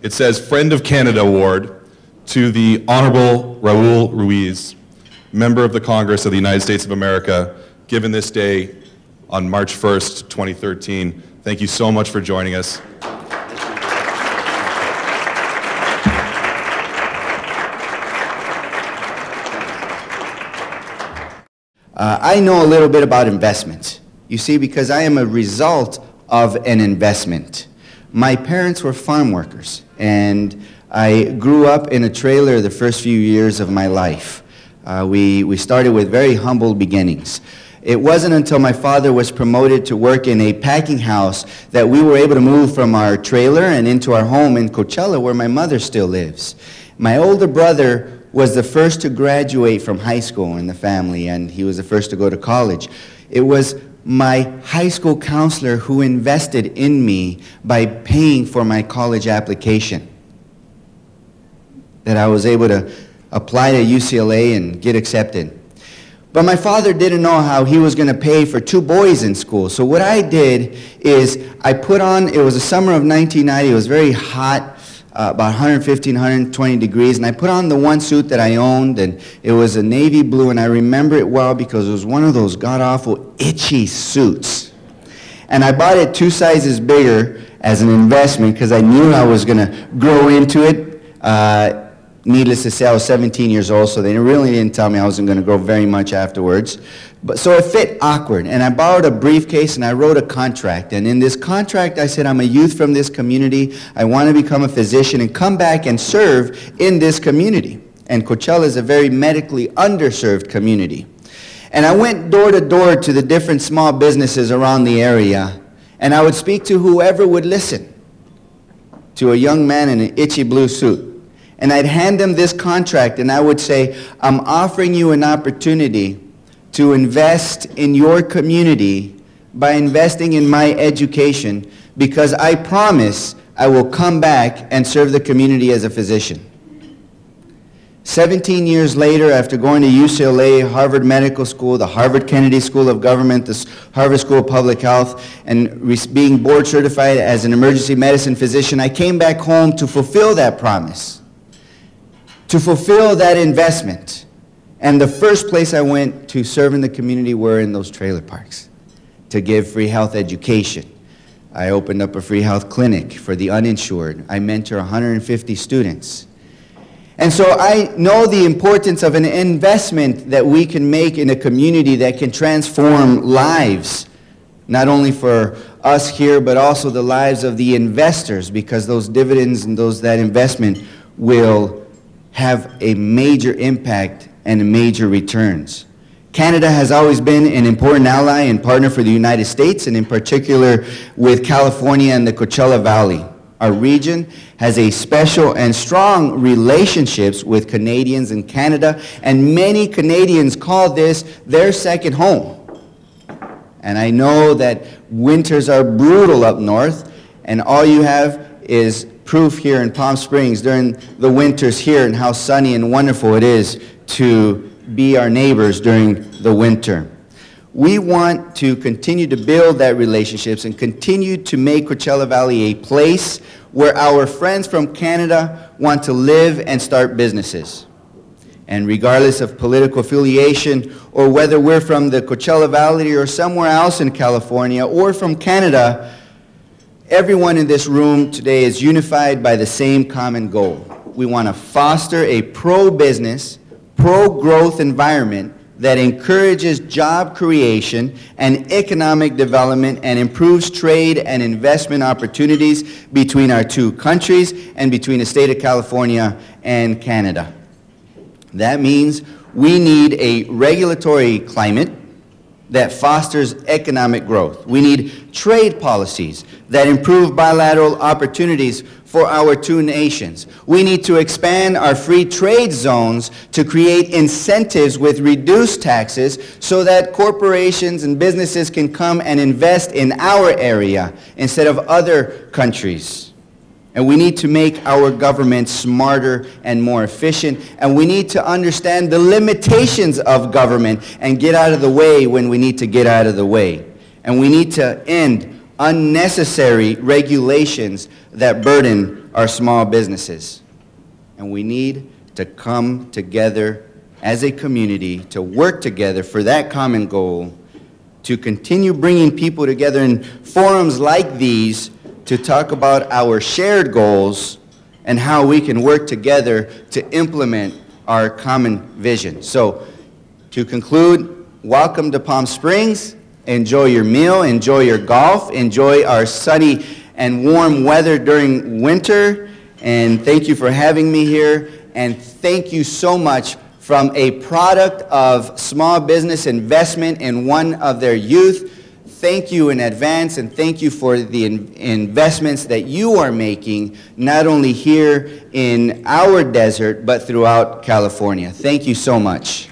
it says Friend of Canada Award to the Honorable Raul Ruiz, member of the Congress of the United States of America, given this day on March 1st, 2013. Thank you so much for joining us. I know a little bit about investments. You see, because I am a result of an investment. My parents were farm workers, and I grew up in a trailer the first few years of my life. We started with very humble beginnings. It wasn't until my father was promoted to work in a packing house that we were able to move from our trailer and into our home in Coachella, where my mother still lives. My older brother was the first to graduate from high school in the family, and he was the first to go to college. It was my high school counselor who invested in me by paying for my college application, that I was able to apply to UCLA and get accepted. But my father didn't know how he was going to pay for 2 boys in school. So what I did is I put on, it was the summer of 1990, it was very hot, about 115, 120 degrees, and I put on the one suit that I owned, and it was a navy blue, and I remember it well because it was one of those god-awful itchy suits. And I bought it 2 sizes bigger as an investment because I knew I was going to grow into it. Needless to say, I was 17 years old, so they really didn't tell me I wasn't going to grow very much afterwards. But so it fit awkward, and I borrowed a briefcase and I wrote a contract. And in this contract, I said, I'm a youth from this community. I want to become a physician and come back and serve in this community. And Coachella is a very medically underserved community. And I went door to door to the different small businesses around the area, and I would speak to whoever would listen to a young man in an itchy blue suit. And I'd hand them this contract, and I would say, I'm offering you an opportunity to invest in your community by investing in my education, because I promise I will come back and serve the community as a physician. 17 years later, after going to UCLA, Harvard Medical School, the Harvard Kennedy School of Government, the Harvard School of Public Health, and being board certified as an emergency medicine physician, I came back home to fulfill that promise, to fulfill that investment. And the first place I went to serve in the community were in those trailer parks to give free health education. I opened up a free health clinic for the uninsured. I mentor 150 students. And so I know the importance of an investment that we can make in a community that can transform lives, not only for us here, but also the lives of the investors, because those dividends and that investment will have a major impact and major returns. Canada has always been an important ally and partner for the United States, and in particular with California and the Coachella Valley. Our region has a special and strong relationships with Canadians in Canada, and many Canadians call this their second home. And I know that winters are brutal up north, and all you have is proof here in Palm Springs during the winters here and how sunny and wonderful it is to be our neighbors during the winter. We want to continue to build that relationships and continue to make Coachella Valley a place where our friends from Canada want to live and start businesses. And regardless of political affiliation, or whether we're from the Coachella Valley or somewhere else in California or from Canada, everyone in this room today is unified by the same common goal. We want to foster a pro-business, pro-growth environment that encourages job creation and economic development and improves trade and investment opportunities between our 2 countries and between the state of California and Canada. That means we need a regulatory climate that fosters economic growth. We need trade policies that improve bilateral opportunities for our 2 nations. We need to expand our free trade zones to create incentives with reduced taxes so that corporations and businesses can come and invest in our area instead of other countries. And we need to make our government smarter and more efficient. And we need to understand the limitations of government and get out of the way when we need to get out of the way. And we need to end unnecessary regulations that burden our small businesses. And we need to come together as a community to work together for that common goal, to continue bringing people together in forums like these to talk about our shared goals and how we can work together to implement our common vision. So, to conclude, welcome to Palm Springs. Enjoy your meal, enjoy your golf, enjoy our sunny and warm weather during winter, and thank you for having me here, and thank you so much from a product of small business investment in one of their youth. Thank you in advance, and thank you for the investments that you are making, not only here in our desert, but throughout California. Thank you so much.